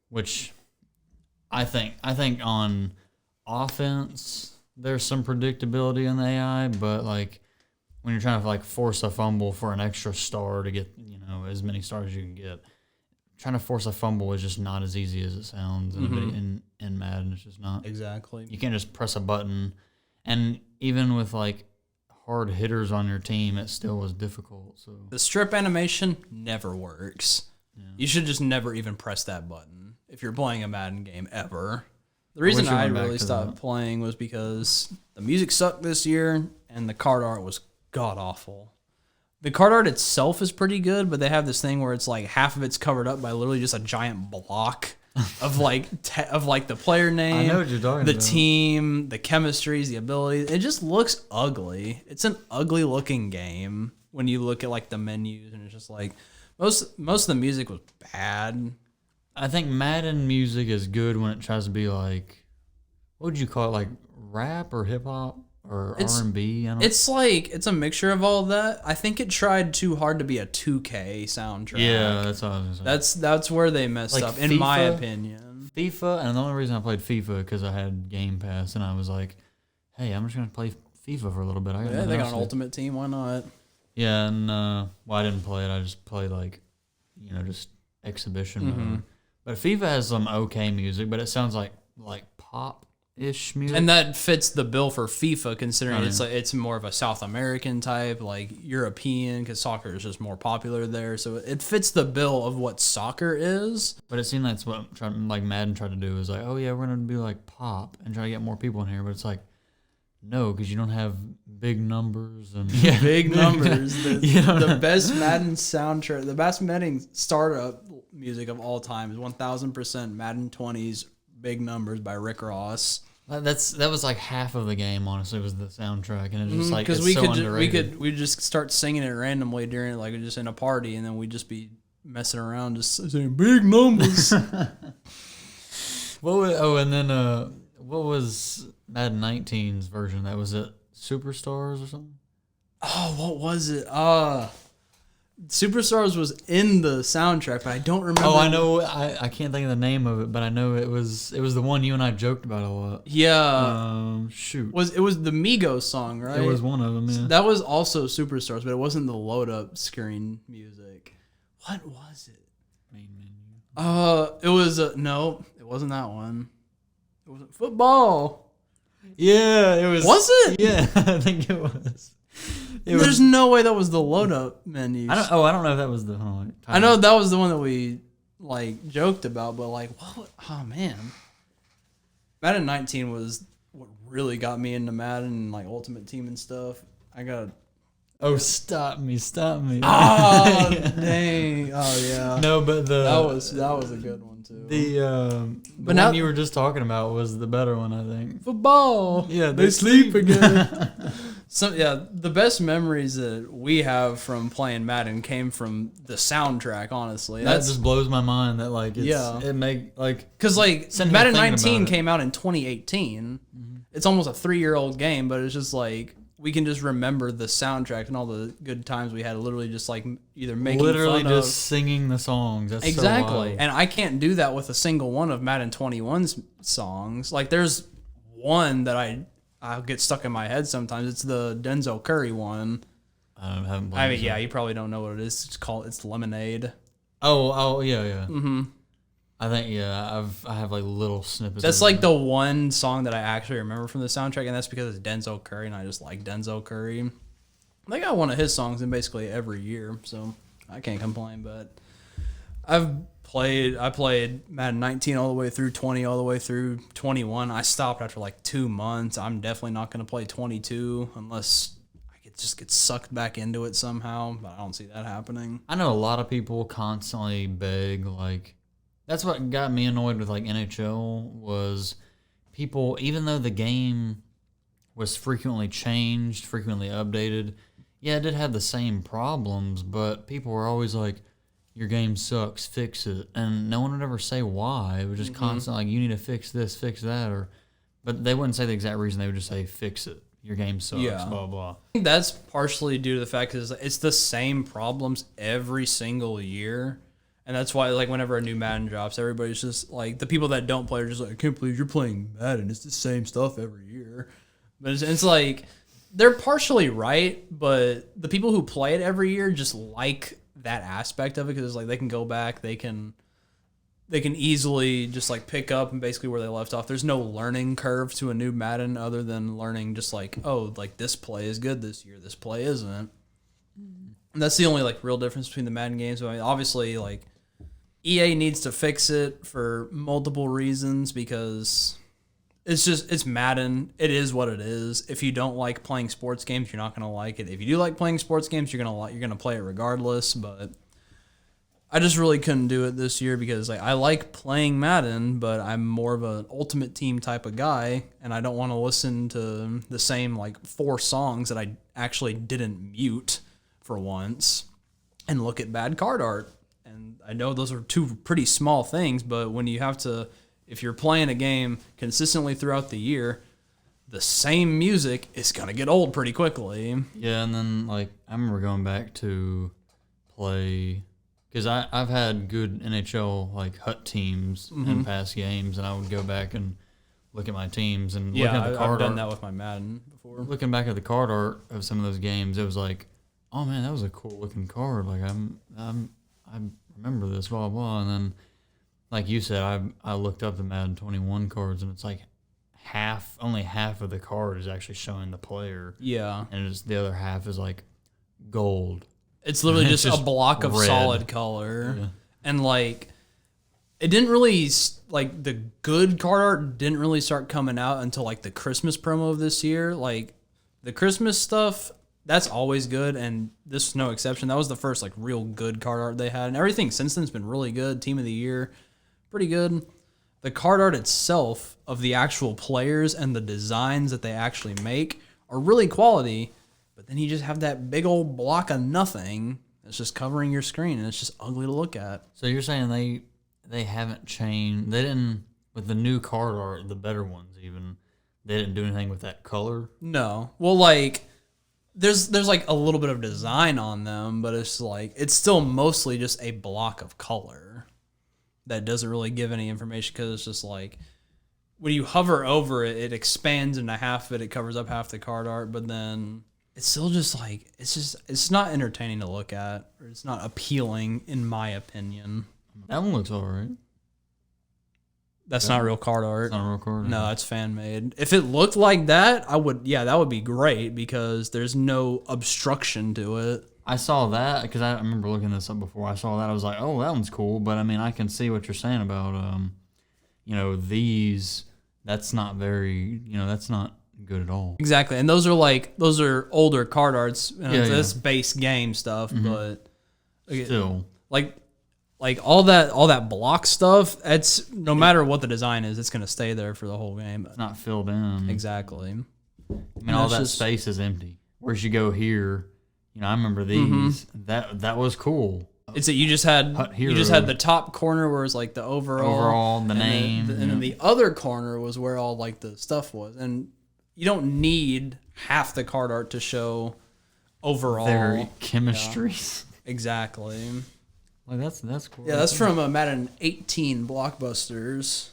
which I think on offense there's some predictability in the AI, but like when you're trying to like force a fumble for an extra star to get as many stars as you can get. Trying to force a fumble is just not as easy as it sounds in Madden. It's just not. Exactly. You can't just press a button. And even with like hard hitters on your team, it still was difficult. So the strip animation never works. Yeah. You should just never even press that button if you're playing a Madden game ever. The reason I really stopped playing was because the music sucked this year and the card art was god-awful. The card art itself is pretty good, but they have this thing where it's like half of it's covered up by literally just a giant block of like the player name, I know what you're talking the about. team, the chemistries, the abilities. It just looks ugly. It's an ugly looking game when you look at like the menus, and it's just like most of the music was bad. I think Madden music is good when it tries to be like, what would you call it, like rap or hip hop? Or R&B? It's a mixture of all of that. I think it tried too hard to be a 2K soundtrack. Yeah, that's what I was gonna say. That's where they messed up, in my opinion. FIFA, and the only reason I played FIFA because I had Game Pass, and I was like, hey, I'm just going to play FIFA for a little bit. They got an Ultimate Team. Why not? Yeah, and I didn't play it. I just played just exhibition mode. But FIFA has some okay music, but it sounds like pop. ish music. And that fits the bill for FIFA, considering Oh, it's yeah. like it's more of a South American type, like European, because soccer is just more popular there. So it fits the bill of what soccer is. But it seemed that's what like Madden tried to do is like, oh yeah, we're gonna be like pop and try to get more people in here. But it's like, no, because you don't have big numbers and Big numbers. The know? best Madden soundtrack, the best Madden startup music of all time is 1000% Madden 20's Big Numbers by Rick Ross. That was like half of the game, honestly, was the soundtrack, and it's just like Because it's so underrated. we just start singing it randomly during like just in a party, and then we'd just be messing around just saying big numbers. And then what was Madden 19's version? That was it Superstars or something? Oh, what was it? Superstars was in the soundtrack, but I don't remember. Oh, I know. I can't think of the name of it, but I know it was the one you and I joked about a lot. Yeah. Shoot. It was the Migos song, right? It was one of them, yeah. That was also Superstars, but it wasn't the load up screen music. What was it? Main menu. It was no, it wasn't that one. It wasn't football. Yeah, it was. Was it? Yeah, I think it was. There's no way that was the load up menu. I don't know if that was the. I know that was the one that we like joked about, but like, what? Oh man, Madden 19 was what really got me into Madden and like Ultimate Team and stuff. I got. Oh, stop me! Oh dang! Oh yeah. No, but that was a good one too. The But one now you were just talking about was the better one, I think. football. Yeah, they sleep again. So yeah, the best memories that we have from playing Madden came from the soundtrack. Honestly, That just blows my mind. That like, it make like because like sitting here Madden thinking 19 about it. came out in 2018. It's almost a 3-year-old game, but it's just like we can just remember the soundtrack and all the good times we had. Literally, just like either making literally fun just of, singing the songs. That's exactly, so wild. and I can't do that with a single one of Madden 21's songs. Like there's one that I'll get stuck in my head sometimes. It's the Denzel Curry one. I haven't played I mean, it. yeah, you probably don't know what it is. It's Lemonade. Oh, yeah. Mm-hmm. I think I have like little snippets. That's of like it. the one song that I actually remember from the soundtrack, and that's because it's Denzel Curry, and I just like Denzel Curry. They got one of his songs in basically every year, so I can't complain. But I played Madden 19 all the way through 20, all the way through 21. I stopped after like 2 months. I'm definitely not going to play 22 unless I just get sucked back into it somehow, but I don't see that happening. I know a lot of people constantly beg, like, that's what got me annoyed with like NHL was people, even though the game was frequently changed, frequently updated, yeah, it did have the same problems, but people were always like, your game sucks, fix it. And no one would ever say why. It was just constantly like, you need to fix this, fix that, but they wouldn't say the exact reason. They would just say, fix it. Your game sucks, Yeah. blah, blah. I think that's partially due to the fact that it's the same problems every single year. And that's why, like, whenever a new Madden drops, everybody's just like, the people that don't play are just like, I can't believe you're playing Madden. It's the same stuff every year. But it's like, they're partially right, but the people who play it every year just like that aspect of it because it's like they can go back, they can easily just like pick up and basically where they left off. There's no learning curve to a new Madden other than learning just like, oh, like this play is good this year, this play isn't. And that's the only like real difference between the Madden games. I mean, obviously, like EA needs to fix it for multiple reasons because it's Madden. It is what it is. If you don't like playing sports games, you're not gonna like it. If you do like playing sports games, you're gonna play it regardless. But I just really couldn't do it this year because like I like playing Madden, but I'm more of an Ultimate Team type of guy, and I don't want to listen to the same like 4 songs that I actually didn't mute for once and look at bad card art. And I know those are 2 pretty small things, but when you have to, if you're playing a game consistently throughout the year, the same music is going to get old pretty quickly. Yeah, and then like I remember going back to play because I've had good NHL like hut teams in past games, and I would go back and look at my teams and look at the card I've done art. that with my Madden before. Looking back at the card art of some of those games, it was like, oh man, that was a cool looking card. Like I remember this, blah blah. And then, like you said, I looked up the Madden 21 cards, and it's like only half of the card is actually showing the player, Yeah. and the other half is like gold. It's literally just a block of red. solid color. Yeah. And like, it didn't really, like, the good card art didn't really start coming out until like the Christmas promo of this year. Like, the Christmas stuff, that's always good, and this is no exception. That was the first like real good card art they had, and everything since then's been really good. Team of the year, pretty good. The card art itself of the actual players and the designs that they actually make are really quality, but then you just have that big old block of nothing that's just covering your screen, and it's just ugly to look at. So you're saying they haven't changed? They didn't, with the new card art, the better ones even. They didn't do anything with that color? No. Well, like, there's like a little bit of design on them, but it's like, it's still mostly just a block of color that doesn't really give any information, because it's just like, when you hover over it, it expands into half of it, it covers up half the card art, but then it's still just like, it's not entertaining to look at, or it's not appealing, in my opinion. That one looks alright. That's not real card art. It's not a real card. No, it's fan made. If it looked like that, that would be great, because there's no obstruction to it. I saw that because I remember looking this up before. I saw that. I was like, oh, that one's cool. But I mean, I can see what you're saying about, these. That's not very, that's not good at all. Exactly. And those are older card arts. That's base game stuff, but Still. Like all that block stuff, it's no matter what the design is, it's gonna stay there for the whole game. It's not filled in. Exactly. I mean, all that space is empty. Whereas you go here, I remember these. That was cool. It's that you just had the top corner where it's like the overall, the name, and then the other corner was where all like the stuff was, and you don't need half the card art to show overall their chemistries. Yeah. Exactly. Like that's cool. Yeah, that's from Madden 18 Blockbusters.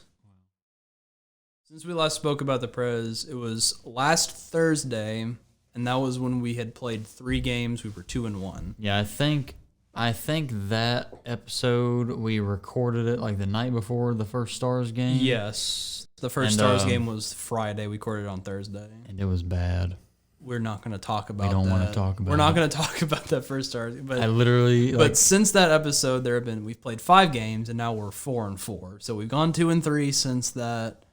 Since we last spoke about the Prez, it was last Thursday, and that was when we had played 3 games. We were 2-1. Yeah, I think that episode we recorded it like the night before the first Stars game. Yes, the first Stars game was Friday. We recorded it on Thursday, and it was bad. We're not going to talk about that. We don't want to talk about We're not going to talk about that first Stars. But I literally... But since that episode, we've played 5 games, and now we're 4-4. So we've gone 2-3 since that.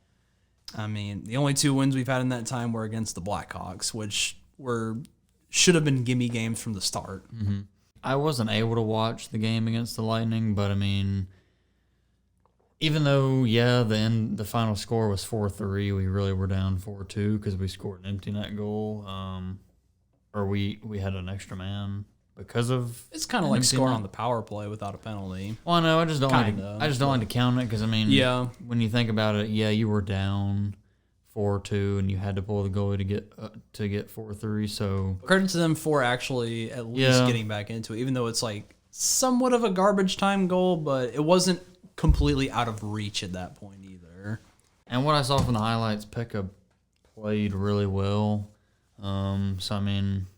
I mean, the only 2 wins we've had in that time were against the Blackhawks, which should have been gimme games from the start. Mm-hmm. I wasn't able to watch the game against the Lightning, but I mean... Even though, the final score was 4-3, we really were down 4-2 because we scored an empty net goal, or we had an extra man because of. It's kind of like scoring on the power play without a penalty. Well, no, I just don't like to count it because I mean, when you think about it, you were down 4-2 and you had to pull the goalie to get 4-3. So credit to them for actually at least getting back into it, even though it's like somewhat of a garbage time goal, but it wasn't completely out of reach at that point either. And what I saw from the highlights, Pekka played really well. So I mean,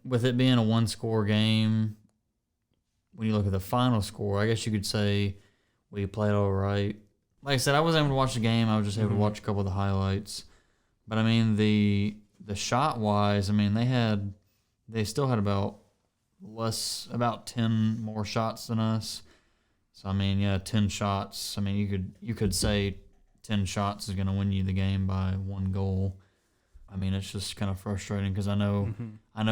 with it being a 1-score game, when you look at the final score, I guess you could say we played all right. Like I said, I wasn't able to watch the game. I was just able to watch a couple of the highlights. But I mean, the shot wise, I mean, they still had about 10 more shots than us. So I mean, 10 shots. I mean, you could say 10 shots is going to win you the game by 1 goal. I mean, it's just kind of frustrating because I know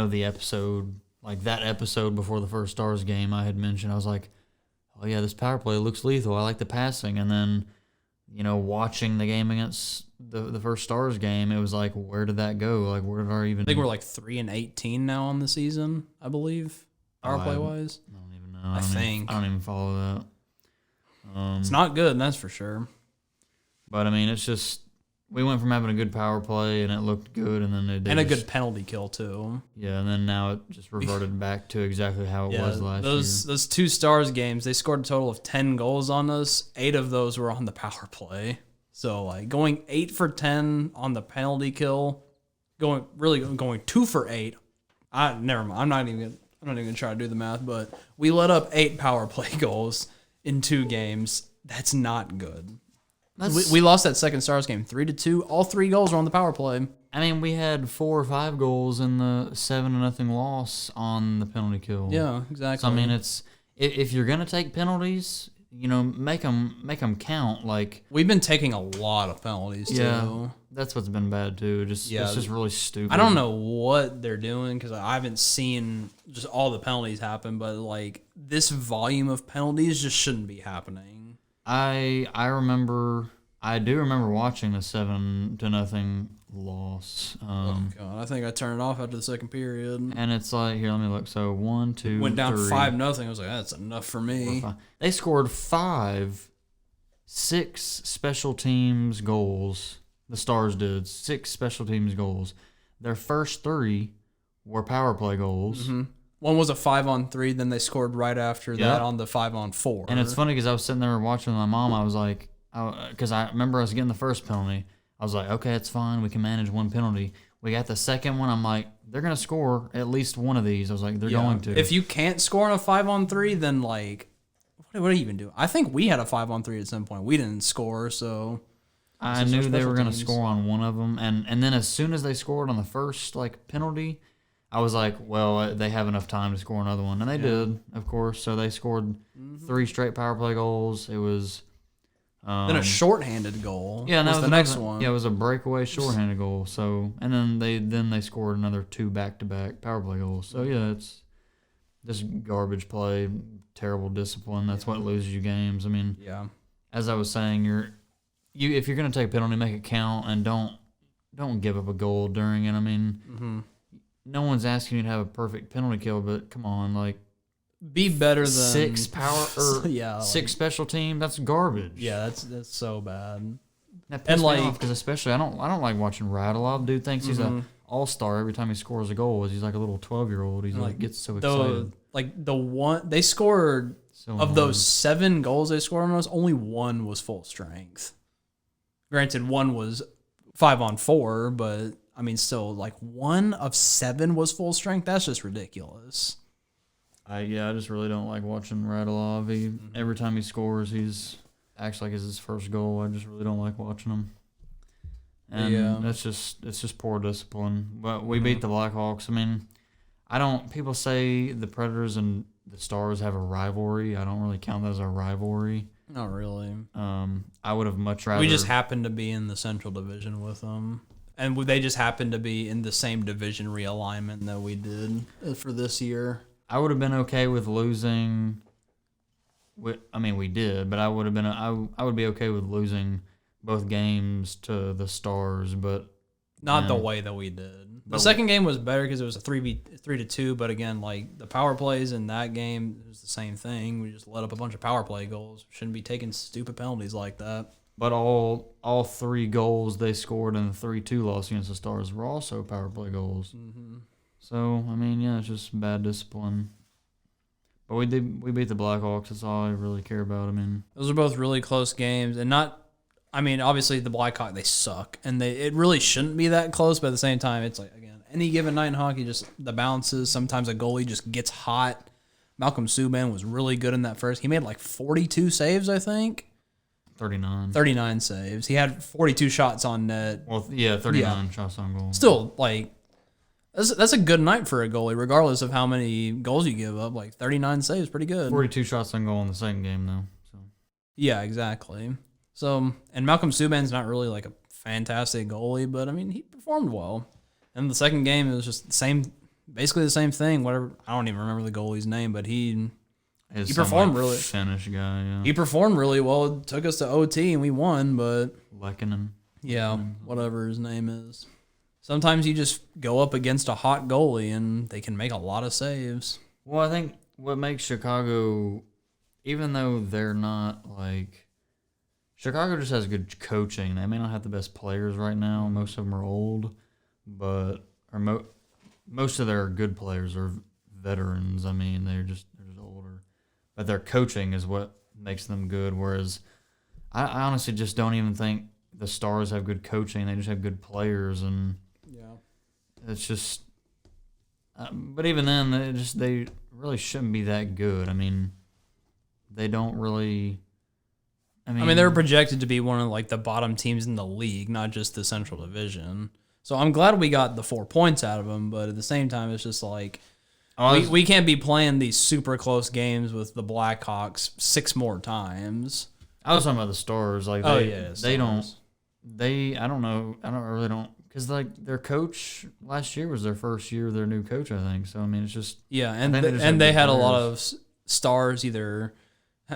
the episode, like that episode before the first Stars game I had mentioned, I was like, oh yeah, this power play looks lethal. I like the passing. And then, watching the game against the first Stars game, it was like, where did that go? Like, where did our even... I think we're like 3-18 now on the season, I believe, power play wise. I don't even know. I don't even follow that. It's not good, that's for sure. But I mean, it's just we went from having a good power play and it looked good, and then a good penalty kill too. Yeah, and then now it just reverted back to exactly how it was last year. Those 2 Stars games, they scored a total of 10 goals on us. 8 of those were on the power play. So like going 8 for 10 on the penalty kill, going 2 for 8. Never mind. I'm not even gonna try to do the math, but we let up 8 power play goals in 2 games. That's not good. We lost that second Stars game 3-2. All 3 goals were on the power play. I mean, we had 4 or 5 goals in the 7-0 loss on the penalty kill. Yeah, exactly. So I mean, it's if you're gonna take penalties, make them count. Like, we've been taking a lot of penalties too. That's what's been bad too. It's just really stupid. I don't know what they're doing because I haven't seen just all the penalties happen, but like this volume of penalties just shouldn't be happening. I do remember watching the 7-0 loss. Oh God, I think I turned it off after the second period. And it's like, here, let me look. So 1, 2, went down 3, 5-0. I was like, that's enough for me. 4, 5. They scored 6 special teams goals. The Stars did 6 special teams goals. Their first 3 were power play goals. Mm-hmm. One was a 5-on-3. Then they scored right after that on the 5-on-4. And it's funny because I was sitting there watching with my mom. I was like, because I remember us getting the first penalty. I was like, okay, it's fine. We can manage 1 penalty. We got the second one. I'm like, they're going to score at least one of these. I was like, they're going to. If you can't score on a 5-on-3, then like, what do you even do? I think we had a 5-on-3 at some point. We didn't score, so I knew they were going to score on one of them. And then as soon as they scored on the first penalty, I was like, well, they have enough time to score another one. And they did, of course. So they scored 3 straight power play goals. It was... then a shorthanded goal. Yeah, and was that was the next one. Yeah, it was a breakaway shorthanded goal. So, and then they scored another 2 back-to-back power play goals. So yeah, it's just garbage play, terrible discipline. That's what loses you games. I mean, as I was saying, if you're gonna take a penalty, make it count, and don't give up a goal during it. I mean, no one's asking you to have a perfect penalty kill, but come on, like. Be better than 6 power or 6 special team. That's garbage. Yeah, that's so bad. That pissed me off because especially I don't like watching Radulov. Dude thinks he's an all-star every time he scores a goal. He's like a little 12-year-old. He's like gets so excited. The one they scored of those 7 goals they scored on us, only 1 was full strength. Granted, 1 was 5-on-4, but I mean, still, like 1 of 7 was full strength. That's just ridiculous. I just really don't like watching Radulov. Every time he scores, acts like it's his first goal. I just really don't like watching him. And it's just poor discipline. But we beat the Blackhawks. I mean, people say the Predators and the Stars have a rivalry. I don't really count that as a rivalry. Not really. I would have much rather. We just happened to be in the Central Division with them. And they just happened to be in the same division realignment that we did for this year. I would have been okay with losing. I mean, we did, but I would have been. I would be okay with losing both games to the Stars, but not the way that we did. The second game was better because it was a 3-2. But again, like the power plays in that game, it was the same thing. We just let up a bunch of power play goals. Shouldn't be taking stupid penalties like that. But all 3 goals they scored in the 3-2 loss against the Stars were also power play goals. Mm-hmm. So, I mean, yeah, it's just bad discipline. But we beat the Blackhawks. That's all I really care about. I mean, those are both really close games, and obviously the Blackhawks, they suck, and it really shouldn't be that close. But at the same time, it's like, again, any given night in hockey, just the bounces. Sometimes a goalie just gets hot. Malcolm Subban was really good in that first. He made like 42 saves, I think. 39 saves. He had 42 shots on net. Well, yeah, 39 shots on goal. Still, like. That's a good night for a goalie, regardless of how many goals you give up. Like 39 saves, pretty good. 42 shots on goal in the second game, though. So. Yeah, exactly. So, and Malcolm Subban's not really like a fantastic goalie, but I mean, he performed well. And the second game, it was just basically the same thing. Whatever, I don't even remember the goalie's name, but he performed really. Finnish guy, yeah. He performed really well. It took us to OT and we won, but Lekkonen. Yeah, whatever his name is. Sometimes you just go up against a hot goalie and they can make a lot of saves. Well, I think what makes Chicago, even though they're not like, Chicago just has good coaching. They may not have the best players right now. Most of them are old, but most of their good players are veterans. I mean, they're just older, but their coaching is what makes them good. Whereas I honestly just don't even think the Stars have good coaching. They just have good players, and it's just. But even then, they really shouldn't be that good. I mean, they don't really. I mean, they're projected to be one of like the bottom teams in the league, not just the Central Division. So I'm glad we got the 4 points out of them, but at the same time, it's just like we can't be playing these super close games with the Blackhawks 6 more times. I was talking about the Stars. Like, they don't. I don't know. I don't because like their coach last year was their first year of their new coach, I think. So I mean, it's just and they had a lot of stars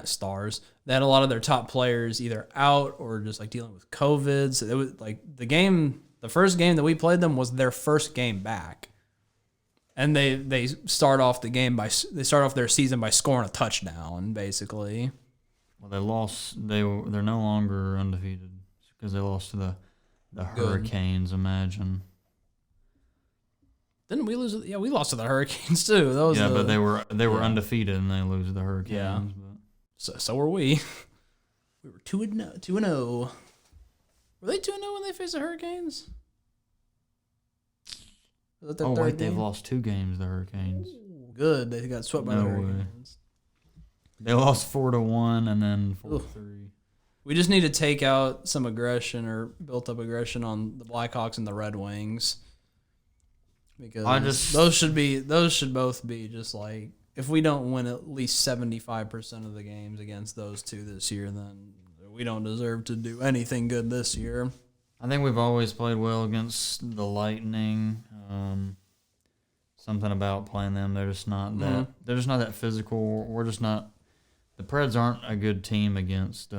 stars. They had a lot of their top players either out or just like dealing with COVID. So it was like the first game that we played them was their first game back, and they start off their season by scoring a touchdown, basically. Well, they lost. They're no longer undefeated because they lost to the Hurricanes. Imagine. Didn't we lose? Yeah, we lost to the Hurricanes too. But they were undefeated and they lose to the Hurricanes. Yeah. But. So were we. We were 2-0. Were they 2-0 when they faced the Hurricanes? Wait, they've lost 2 games. The Hurricanes. Ooh, good, they got swept by the Hurricanes. They lost 4-1 and then 4-3. We just need to take out some aggression or built up aggression on the Blackhawks and the Red Wings. Because those should both be just like, if we don't win at least 75% of the games against those two this year, then we don't deserve to do anything good this year. I think we've always played well against the Lightning. Something about playing them, they're just not that. They're just not that physical. We're just not. The Preds aren't a good team against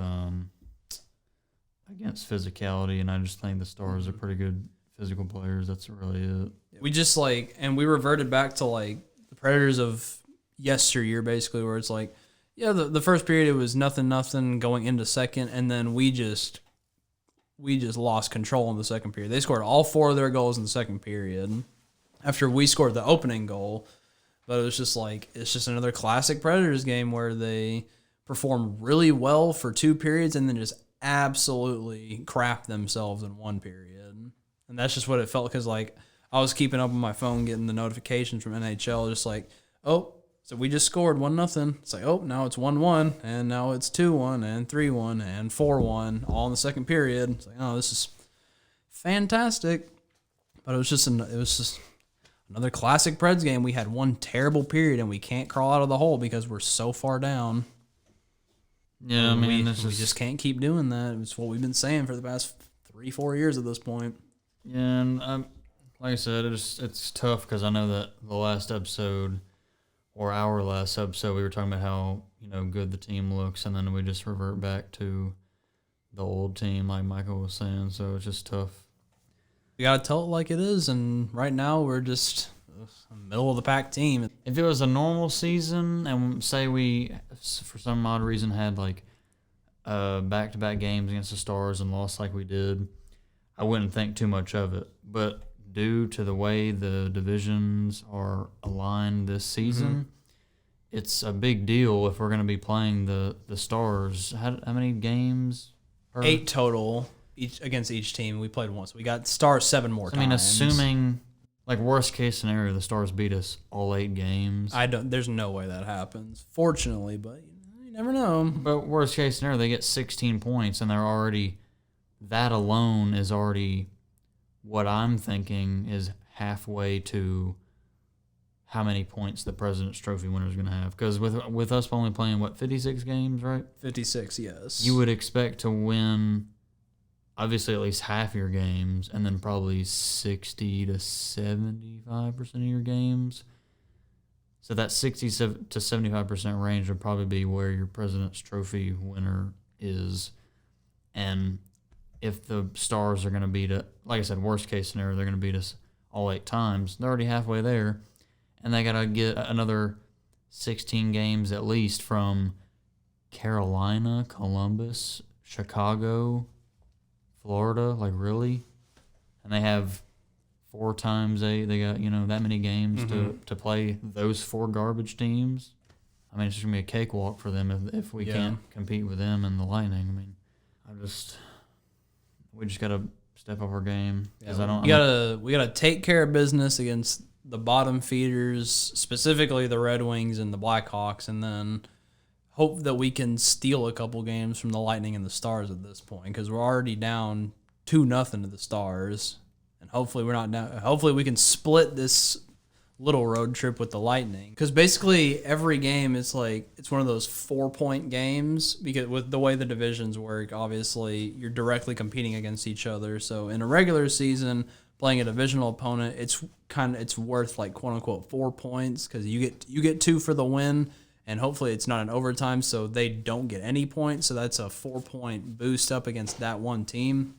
physicality, and I just think the Stars are pretty good physical players. That's really it. We just we reverted back to like the Predators of yesteryear, basically, where it's like, yeah, the first period it was nothing going into second, and then we just lost control in the second period. They scored all 4 of their goals in the second period after we scored the opening goal. But it was just like, it's just another classic Predators game where they perform really well for 2 periods and then just absolutely crap themselves in 1 period. And that's just what it felt, because like I was keeping up on my phone, getting the notifications from NHL, just like, oh, so we just scored 1-0. It's like, oh, now it's 1-1, and now it's 2-1, and 3-1, and 4-1, all in the second period. It's like, oh, this is fantastic. But it was just another classic Preds game. We had 1 terrible period, and we can't crawl out of the hole because we're so far down. Yeah, I mean, we just can't keep doing that. It's what we've been saying for the past 3-4 years at this point. Yeah, and like I said, it's tough because I know that the last episode, or our last episode, we were talking about how good the team looks, and then we just revert back to the old team, like Michael was saying. So it's just tough. We gotta tell it like it is, and right now we're just a middle of the pack team. If it was a normal season, and say we, for some odd reason, had like back-to-back games against the Stars and lost like we did, I wouldn't think too much of it. But due to the way the divisions are aligned this season, it's a big deal if we're going to be playing the Stars. How many games? 8 total against each team. We played once. We got Stars 7 more times. I mean, assuming, like, worst case scenario, the Stars beat us all 8 games. There's no way that happens, fortunately, but you never know. But worst case scenario, they get 16 points, and that alone is already what I'm thinking is halfway to how many points the President's Trophy winner is going to have. Because with us only playing, 56 games, right? 56, yes. You would expect to win, obviously, at least half your games, and then probably 60 to 75% of your games. So that 60 to 75% range would probably be where your President's Trophy winner is. And if the Stars are going to beat it, like I said, worst case scenario, they're going to beat us all 8 times. They're already halfway there, and they got to get another 16 games at least from Carolina, Columbus, Chicago, Florida. Like, really? And they have 4 times 8. They got that many games to play those 4 garbage teams. I mean, it's just gonna be a cakewalk for them if we can't compete with them and the Lightning. I mean, we just gotta step up our game. We gotta take care of business against the bottom feeders, specifically the Red Wings and the Blackhawks, and then hope that we can steal a couple games from the Lightning and the Stars at this point, because we're already down 2-0 to the Stars, and hopefully we're not down. Hopefully we can split this little road trip with the Lightning, because basically every game is like it's one of those 4-point games, because with the way the divisions work, obviously you're directly competing against each other. So in a regular season, playing a divisional opponent, it's worth like quote unquote 4 points, because you get 2 for the win, and hopefully it's not an overtime, so they don't get any points. So that's a 4-point boost up against that one team.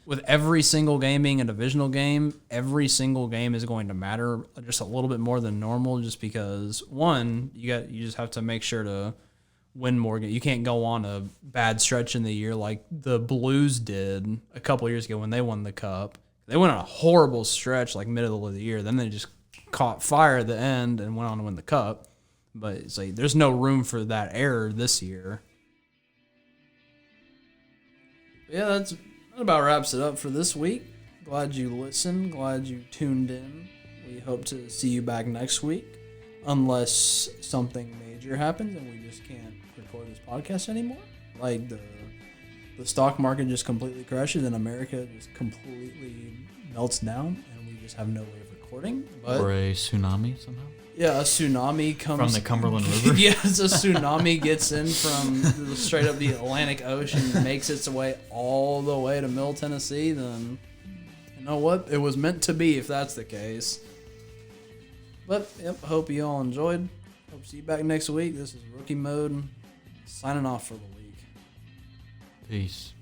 With every single game being a divisional game, every single game is going to matter just a little bit more than normal, just because, one, you just have to make sure to win more games. You can't go on a bad stretch in the year like the Blues did a couple years ago when they won the Cup. They went on a horrible stretch like middle of the year. Then they just caught fire at the end and went on to win the Cup. But it's like there's no room for that error this year. Yeah, that about wraps it up for this week. Glad you listened. Glad you tuned in. We hope to see you back next week, unless something major happens and we just can't record this podcast anymore. Like the stock market just completely crashes and America just completely melts down and we just have no way of recording. Or a tsunami somehow. Yeah, a tsunami comes from the Cumberland River. Yes, a tsunami gets in from straight up the Atlantic Ocean, makes its way all the way to Middle Tennessee. Then you know what? It was meant to be if that's the case. But yep, hope you all enjoyed. Hope to see you back next week. This is Rookie Mode signing off for the week. Peace.